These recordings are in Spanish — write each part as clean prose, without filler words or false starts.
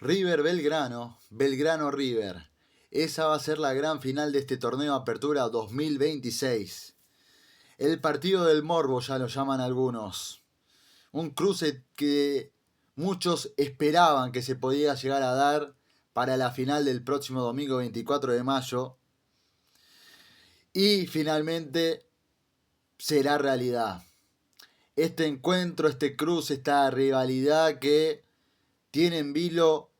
River Belgrano, Belgrano River. Esa va a ser la gran final de este torneo Apertura 2026. El partido del Morbo ya lo llaman algunos. Un cruce que muchos esperaban que se podía llegar a dar para la final del próximo domingo 24 de mayo. Y finalmente será realidad. Este encuentro, este cruce, esta rivalidad que tiene en vilo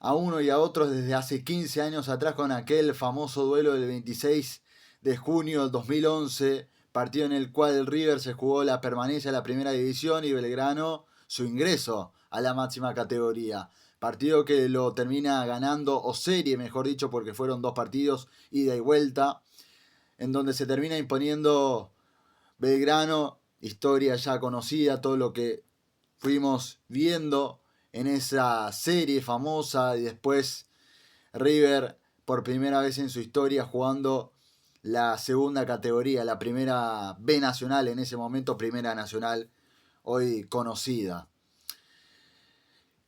a uno y a otros desde hace 15 años atrás con aquel famoso duelo del 26 de junio del 2011, partido en el cual el River se jugó la permanencia a la primera división y Belgrano su ingreso a la máxima categoría. Partido que lo termina ganando, o serie mejor dicho, porque fueron dos partidos ida y vuelta, en donde se termina imponiendo Belgrano, historia ya conocida, todo lo que fuimos viendo en esa serie famosa y después River por primera vez en su historia jugando la segunda categoría, la primera B Nacional en ese momento, primera nacional hoy conocida.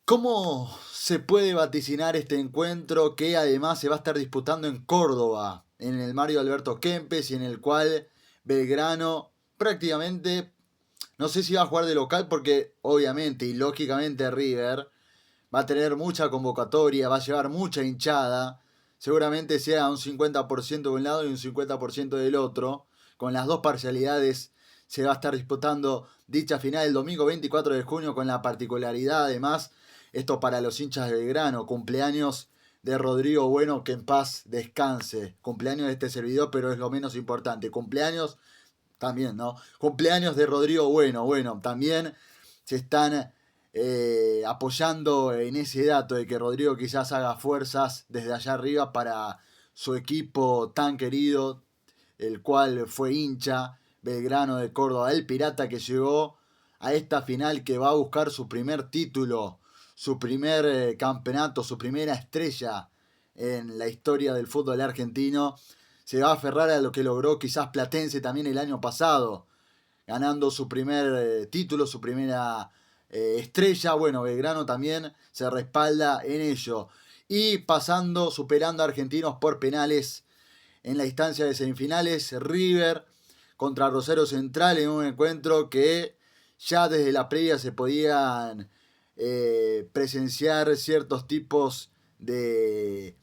¿Cómo se puede vaticinar este encuentro que además se va a estar disputando en Córdoba, en el Mario Alberto Kempes y en el cual Belgrano prácticamente, no sé si va a jugar de local porque obviamente y lógicamente River va a tener mucha convocatoria, va a llevar mucha hinchada, seguramente sea un 50% de un lado y un 50% del otro, con las dos parcialidades se va a estar disputando dicha final el domingo 24 de junio con la particularidad además, esto para los hinchas de Belgrano, cumpleaños de Rodrigo Bueno, que en paz descanse, cumpleaños de este servidor, pero es lo menos importante, cumpleaños también, ¿no? Cumpleaños de Rodrigo Bueno, también se están apoyando en ese dato de que Rodrigo quizás haga fuerzas desde allá arriba para su equipo tan querido, el cual fue hincha, Belgrano de Córdoba, el Pirata que llegó a esta final que va a buscar su primer título, su primer campeonato, su primera estrella en la historia del fútbol argentino. Se va a aferrar a lo que logró quizás Platense también el año pasado, ganando su primer título, su primera estrella. Bueno, Belgrano también se respalda en ello. Y pasando, superando a Argentinos por penales en la instancia de semifinales, River contra Rosario Central en un encuentro que ya desde la previa se podían presenciar ciertos tipos de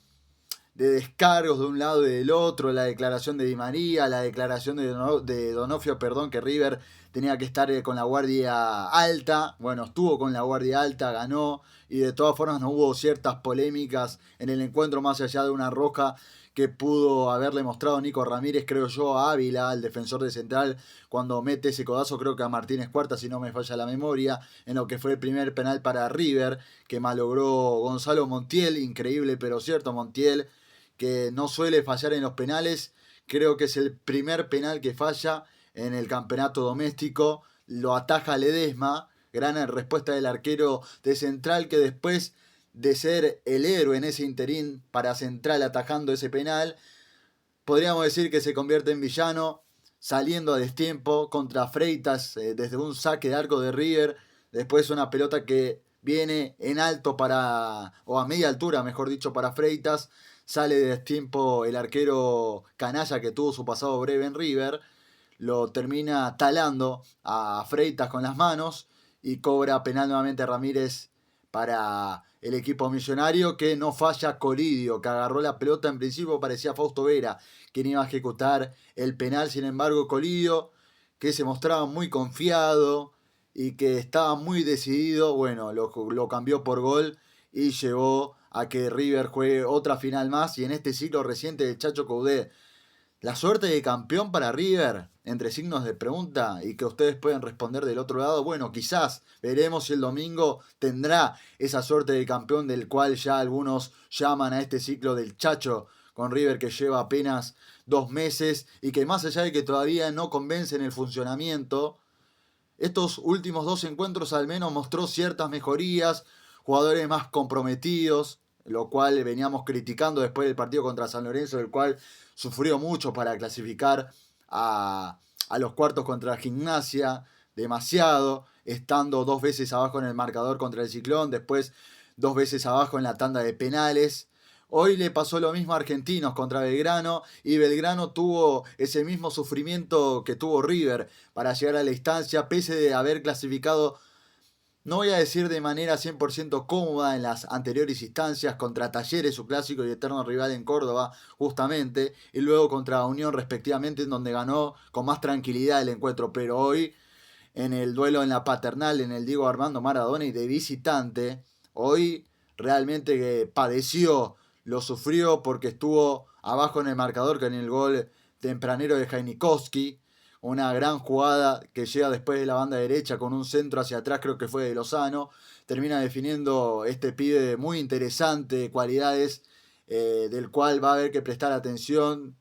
descargos de un lado y del otro, la declaración de Di María, la declaración de Donofrio, perdón, que River tenía que estar con la guardia alta. Bueno, estuvo con la guardia alta, ganó y de todas formas no hubo ciertas polémicas en el encuentro más allá de una roja que pudo haberle mostrado Nico Ramírez, creo yo, a Ávila, el defensor de Central, cuando mete ese codazo, creo que a Martínez Cuarta, si no me falla la memoria, en lo que fue el primer penal para River, que malogró Gonzalo Montiel, increíble pero cierto, Montiel, que no suele fallar en los penales. Creo que es el primer penal que falla en el campeonato doméstico. Lo ataja Ledesma. Gran respuesta del arquero de Central que después de ser el héroe en ese interín para Central atajando ese penal, podríamos decir que se convierte en villano saliendo a destiempo contra Freitas desde un saque de arco de River. Después una pelota que viene en alto para, o a media altura mejor dicho, para Freitas. Sale de destiempo el arquero canalla que tuvo su pasado breve en River. Lo termina talando a Freitas con las manos y cobra penal nuevamente Ramírez para el equipo millonario, que no falla Colidio, que agarró la pelota. En principio parecía Fausto Vera quien iba a ejecutar el penal, sin embargo Colidio, que se mostraba muy confiado y que estaba muy decidido, bueno, lo cambió por gol y llevó a que River juegue otra final más. Y en este ciclo reciente de Chacho Coudet, la suerte de campeón para River, entre signos de pregunta, y que ustedes pueden responder del otro lado. Bueno, quizás veremos si el domingo tendrá esa suerte de campeón del cual ya algunos llaman a este ciclo del Chacho con River, que lleva apenas 2 meses y que más allá de que todavía no convence en el funcionamiento, estos últimos dos encuentros al menos mostró ciertas mejorías, jugadores más comprometidos, lo cual veníamos criticando después del partido contra San Lorenzo, del cual sufrió mucho para clasificar a los cuartos contra Gimnasia, demasiado, estando 2 veces abajo en el marcador contra el Ciclón, después 2 veces abajo en la tanda de penales. Hoy le pasó lo mismo a Argentinos contra Belgrano y Belgrano tuvo ese mismo sufrimiento que tuvo River para llegar a la instancia, pese a haber clasificado, no voy a decir de manera 100% cómoda en las anteriores instancias, contra Talleres, su clásico y eterno rival en Córdoba, justamente, y luego contra Unión respectivamente, en donde ganó con más tranquilidad el encuentro, pero hoy en el duelo en la Paternal, en el Diego Armando Maradona y de visitante, hoy realmente que padeció, lo sufrió porque estuvo abajo en el marcador con el gol tempranero de Jainikowski, una gran jugada que llega después de la banda derecha con un centro hacia atrás, creo que fue de Lozano, termina definiendo este pibe muy interesante, cualidades del cual va a haber que prestar atención,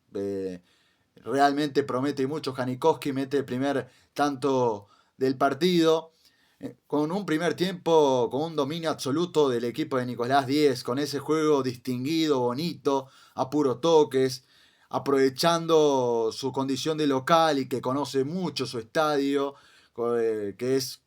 realmente promete mucho Janikowski, mete el primer tanto del partido, con un primer tiempo, con un dominio absoluto del equipo de Nicolás Díez, con ese juego distinguido, bonito, a puro toques, aprovechando su condición de local y que conoce mucho su estadio, que es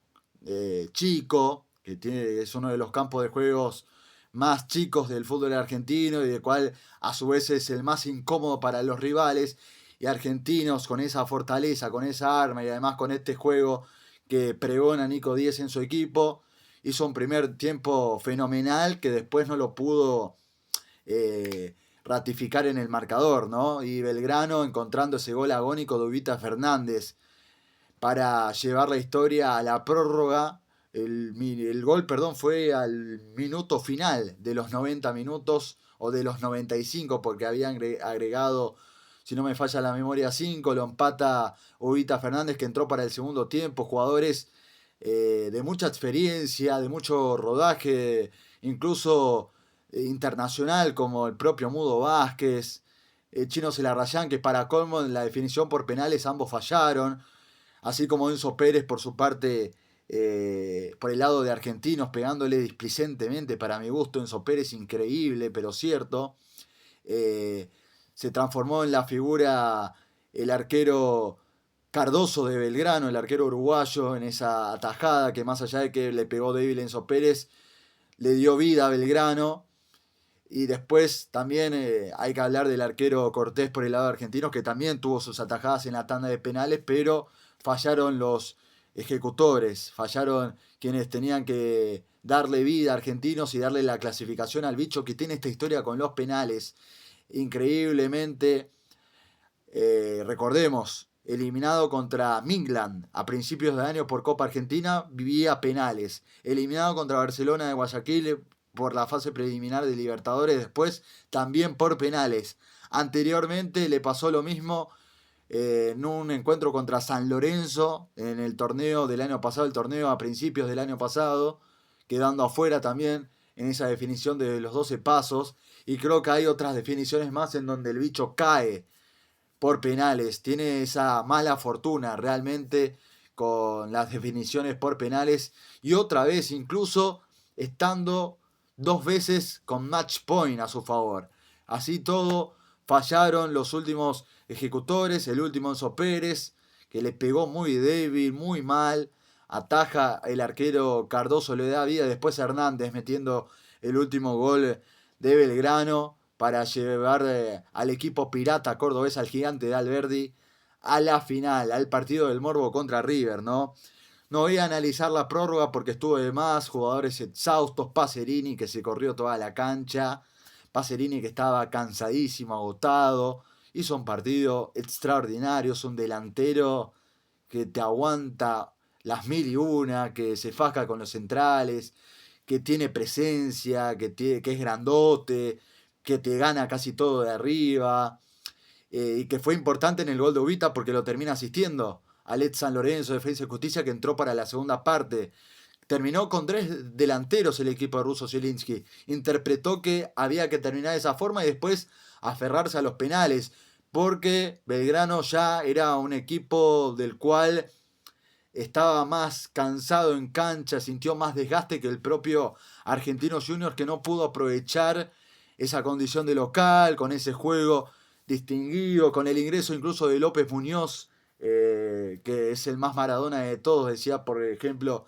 chico, que es uno de los campos de juegos más chicos del fútbol argentino y del cual a su vez es el más incómodo para los rivales. Y Argentinos con esa fortaleza, con esa arma y además con este juego que pregona Nico Díez en su equipo, hizo un primer tiempo fenomenal que después no lo pudo ratificar en el marcador, ¿no? Y Belgrano encontrando ese gol agónico de Ubita Fernández para llevar la historia a la prórroga. El gol, perdón, fue al minuto final de los 90 minutos o de los 95 porque habían agregado, si no me falla la memoria, 5, lo empata Ubita Fernández que entró para el segundo tiempo, jugadores de mucha experiencia, de mucho rodaje, incluso internacional como el propio Mudo Vázquez, Chino Celarrayán, que para colmo en la definición por penales ambos fallaron, así como Enzo Pérez por su parte, por el lado de Argentinos, pegándole displicentemente, para mi gusto, Enzo Pérez increíble, pero cierto. Eh, Se transformó en la figura el arquero Cardoso de Belgrano, el arquero uruguayo, en esa atajada que más allá de que le pegó débil Enzo Pérez, le dio vida a Belgrano. Y después también hay que hablar del arquero Cortés por el lado argentino, que también tuvo sus atajadas en la tanda de penales, pero fallaron los ejecutores, fallaron quienes tenían que darle vida a Argentinos y darle la clasificación al bicho que tiene esta historia con los penales. Increíblemente, recordemos, eliminado contra Mingland a principios de año por Copa Argentina, vivía penales. Eliminado contra Barcelona de Guayaquil por la fase preliminar de Libertadores, después también por penales. Anteriormente le pasó lo mismo en un encuentro contra San Lorenzo en el torneo del año pasado, el torneo a principios del año pasado, quedando afuera también en esa definición de los 12 pasos. Y creo que hay otras definiciones más en donde el bicho cae por penales. Tiene esa mala fortuna realmente con las definiciones por penales. Y otra vez incluso estando 2 veces con match point a su favor. Así todo fallaron los últimos ejecutores. El último Enzo Pérez, que le pegó muy débil, muy mal. Ataja el arquero Cardoso, le da vida. Después Hernández metiendo el último gol de Belgrano para llevar al equipo pirata cordobés, al gigante de Alberdi, a la final, al partido del Morbo contra River, ¿no? No voy a analizar la prórroga porque estuvo de más, jugadores exhaustos, Pacerini que se corrió toda la cancha, Pacerini que estaba cansadísimo, agotado, hizo un partido extraordinario, es un delantero que te aguanta las mil y una, que se faja con los centrales, que tiene presencia, que es grandote, que te gana casi todo de arriba, y que fue importante en el gol de Ubita porque lo termina asistiendo a Led San Lorenzo, Defensa y Justicia, que entró para la segunda parte. Terminó con 3 delanteros el equipo de Russo Zielinski. Interpretó que había que terminar de esa forma y después aferrarse a los penales, porque Belgrano ya era un equipo del cual estaba más cansado en cancha, sintió más desgaste que el propio Argentinos Juniors, que no pudo aprovechar esa condición de local, con ese juego distinguido, con el ingreso incluso de López Muñoz, que es el más Maradona de todos, decía por ejemplo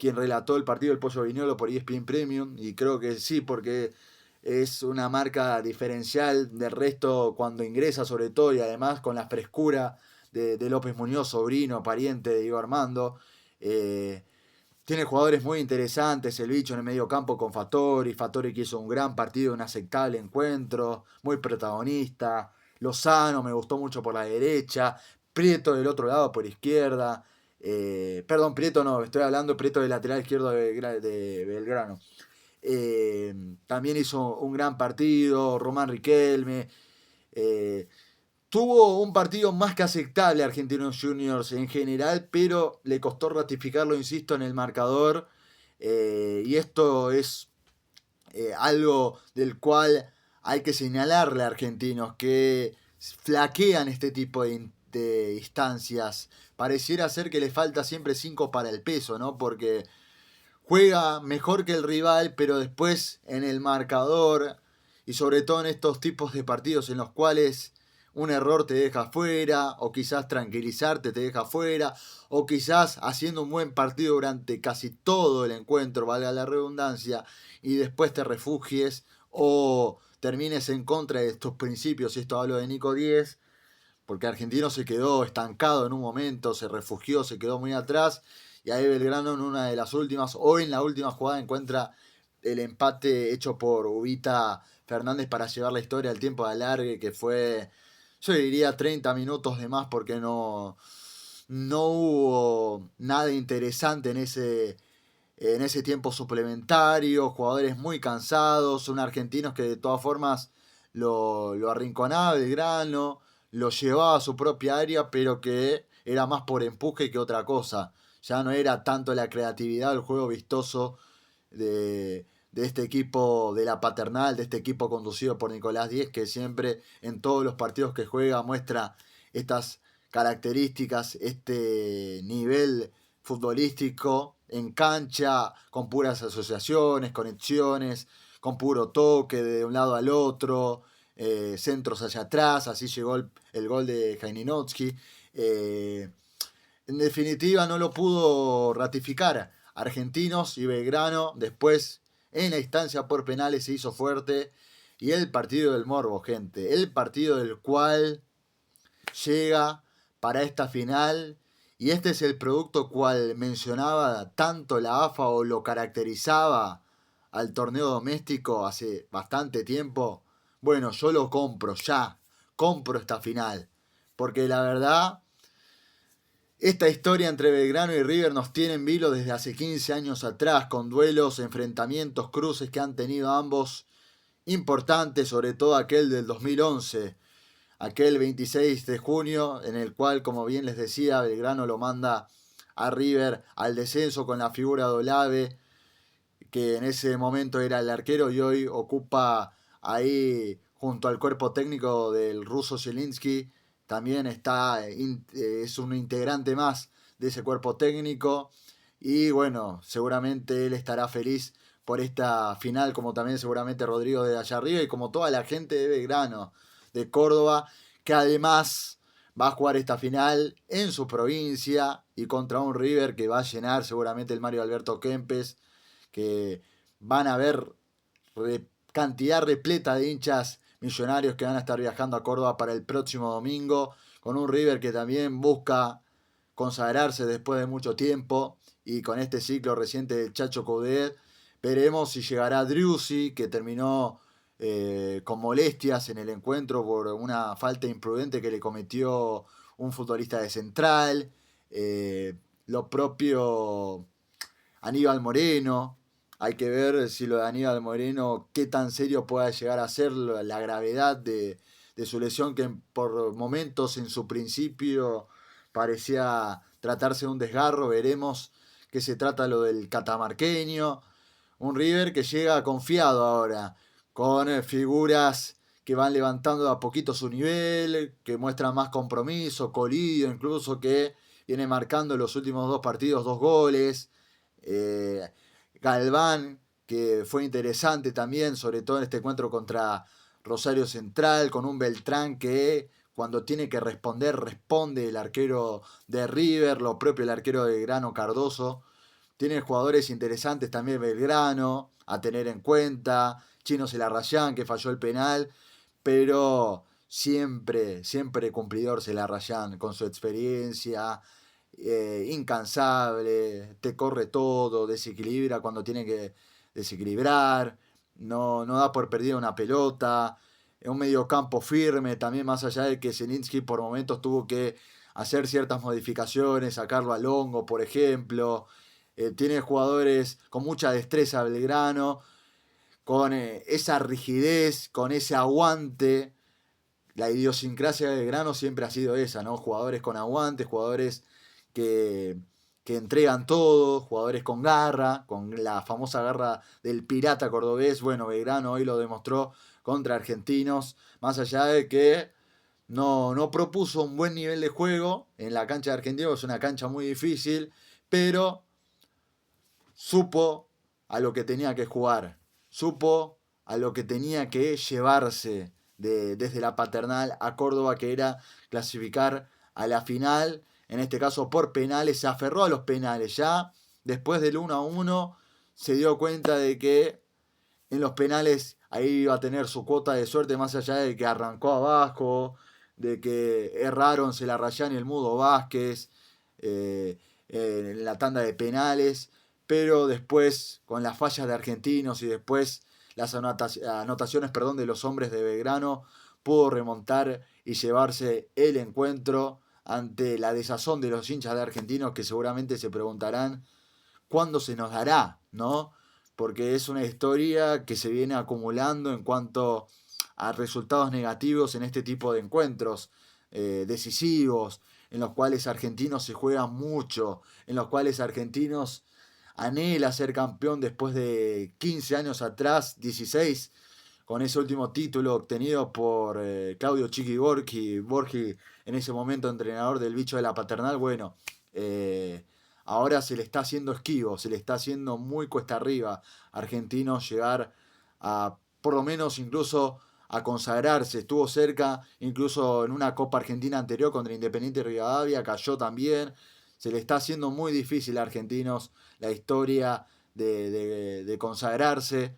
quien relató el partido del Pollo Viñolo por ESPN Premium, y creo que sí, porque es una marca diferencial del resto cuando ingresa sobre todo, y además con la frescura de López Muñoz, sobrino, pariente de Diego Armando. Eh, Tiene jugadores muy interesantes, el bicho en el medio campo con Fattori que hizo un gran partido, un aceptable encuentro, muy protagonista. Lozano me gustó mucho por la derecha, Prieto del otro lado por izquierda. Perdón, Prieto no, estoy hablando Prieto del lateral izquierdo de Belgrano. También hizo un gran partido, Román Riquelme. Eh, Tuvo un partido más que aceptable Argentinos Juniors en general, pero le costó ratificarlo, insisto, en el marcador. Y esto es algo del cual hay que señalarle a Argentinos que flaquean este tipo de instancias. Pareciera ser que le falta siempre 5 para el peso, ¿no? Porque juega mejor que el rival, pero después en el marcador y sobre todo en estos tipos de partidos en los cuales un error te deja fuera, o quizás tranquilizarte te deja fuera, o quizás haciendo un buen partido durante casi todo el encuentro, valga la redundancia, y después te refugies o termines en contra de estos principios, y esto hablo de Nico 10, porque Argentino se quedó estancado en un momento, se refugió, se quedó muy atrás, y ahí Belgrano en una de las últimas, o en la última jugada, encuentra el empate hecho por Ubita Fernández para llevar la historia al tiempo de alargue, que fue, yo diría, 30 minutos de más, porque no hubo nada interesante en ese tiempo suplementario, jugadores muy cansados, son argentinos que de todas formas lo arrinconaba Belgrano, lo llevaba a su propia área, pero que era más por empuje que otra cosa. Ya no era tanto la creatividad, el juego vistoso de este equipo de la paternal, de este equipo conducido por Nicolás Díez, que siempre en todos los partidos que juega muestra estas características, este nivel futbolístico en cancha, con puras asociaciones, conexiones, con puro toque de un lado al otro, centros hacia atrás, así llegó el gol de Jaininowski. En definitiva no lo pudo ratificar Argentinos, y Belgrano después en la instancia por penales se hizo fuerte, y el partido del morbo, gente, el partido del cual llega para esta final, y este es el producto cual mencionaba tanto la AFA o lo caracterizaba al torneo doméstico hace bastante tiempo. Bueno, yo lo compro ya, compro esta final, porque la verdad esta historia entre Belgrano y River nos tiene en vilo desde hace 15 años atrás, con duelos, enfrentamientos, cruces que han tenido ambos importantes, sobre todo aquel del 2011, aquel 26 de junio, en el cual, como bien les decía, Belgrano lo manda a River al descenso con la figura de Olave, que en ese momento era el arquero y hoy ocupa ahí junto al cuerpo técnico del ruso Zielinski, también es un integrante más de ese cuerpo técnico, y bueno, seguramente él estará feliz por esta final, como también seguramente Rodrigo de allá arriba y como toda la gente de Belgrano, de Córdoba, que además va a jugar esta final en su provincia y contra un River que va a llenar seguramente el Mario Alberto Kempes, que van a ver cantidad repleta de hinchas millonarios que van a estar viajando a Córdoba para el próximo domingo, con un River que también busca consagrarse después de mucho tiempo, y con este ciclo reciente del Chacho Coudet. Veremos si llegará Driussi, que terminó con molestias en el encuentro por una falta imprudente que le cometió un futbolista de Central. Lo propio Aníbal Moreno. Hay que ver si lo de Aníbal Moreno, qué tan serio pueda llegar a ser la gravedad de su lesión, que por momentos en su principio parecía tratarse de un desgarro. Veremos qué se trata lo del catamarqueño. Un River que llega confiado ahora, con figuras que van levantando a poquito su nivel, que muestran más compromiso, Colidio incluso, que viene marcando en los últimos dos partidos 2 goles. eh, Galván, que fue interesante también, sobre todo en este encuentro contra Rosario Central, con un Beltrán que cuando tiene que responder, responde, el arquero de River, lo propio el arquero de Grano Cardoso. Tiene jugadores interesantes también Belgrano, a tener en cuenta. Chino Celarrayán, que falló el penal, pero siempre, siempre cumplidor Celarrayán, con su experiencia, incansable, te corre todo, desequilibra cuando tiene que desequilibrar, no da por perdida una pelota, es un mediocampo firme, también más allá de que Zielinski por momentos tuvo que hacer ciertas modificaciones, sacarlo al hongo, por ejemplo. Tiene jugadores con mucha destreza Belgrano, con esa rigidez, con ese aguante. La idiosincrasia de Belgrano siempre ha sido esa, ¿no? Jugadores con aguante, jugadores que, que entregan todo, jugadores con garra, con la famosa garra del pirata cordobés. Bueno, Belgrano hoy lo demostró contra Argentinos, más allá de que no propuso un buen nivel de juego en la cancha de Argentinos, es una cancha muy difícil, pero supo a lo que tenía que jugar, supo a lo que tenía que llevarse desde la paternal a Córdoba, que era clasificar a la final, en este caso por penales, se aferró a los penales, ya después del 1-1 se dio cuenta de que en los penales ahí iba a tener su cuota de suerte, más allá de que arrancó abajo, de que erraron Celarrayán y el Mudo Vázquez en la tanda de penales, pero después con las fallas de Argentinos y después las anotaciones de los hombres de Belgrano, pudo remontar y llevarse el encuentro ante la desazón de los hinchas de Argentinos, que seguramente se preguntarán cuándo se nos dará, ¿no? Porque es una historia que se viene acumulando en cuanto a resultados negativos en este tipo de encuentros decisivos, en los cuales Argentinos se juega mucho, en los cuales Argentinos anhela ser campeón después de 15 años atrás, 16, con ese último título obtenido por Claudio Chiqui Borghi, en ese momento entrenador del bicho de la paternal. Bueno, ahora se le está haciendo esquivo, se le está haciendo muy cuesta arriba a Argentinos llegar a, por lo menos incluso a consagrarse. Estuvo cerca, incluso en una Copa Argentina anterior contra Independiente Rivadavia, cayó también. Se le está haciendo muy difícil a Argentinos la historia de consagrarse.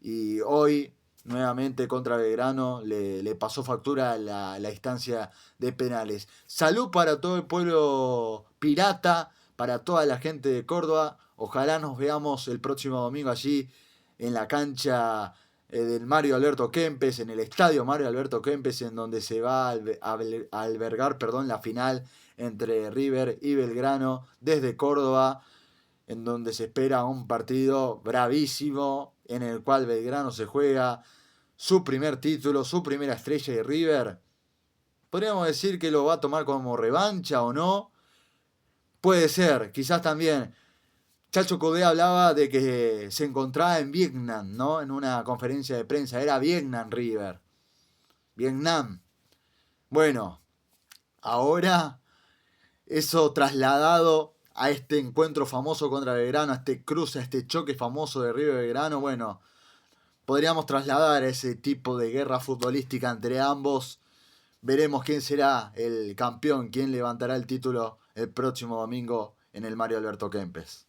Y hoy, nuevamente contra Belgrano, le pasó factura la instancia de penales. Salud para todo el pueblo pirata, para toda la gente de Córdoba. Ojalá nos veamos el próximo domingo allí en la cancha del Mario Alberto Kempes, en el estadio Mario Alberto Kempes, en donde se va a albergar la final entre River y Belgrano desde Córdoba, en donde se espera un partido bravísimo, en el cual Belgrano se juega su primer título, su primera estrella, de River, podríamos decir que lo va a tomar como revancha o no. Puede ser, quizás también. Chacho Coudet hablaba de que se encontraba en Vietnam, ¿no? En una conferencia de prensa. Era Vietnam River. Vietnam. Bueno, ahora eso trasladado a este encuentro famoso contra Belgrano, a este cruce, a este choque famoso de River y Belgrano, bueno, podríamos trasladar ese tipo de guerra futbolística entre ambos. Veremos quién será el campeón, quién levantará el título el próximo domingo en el Mario Alberto Kempes.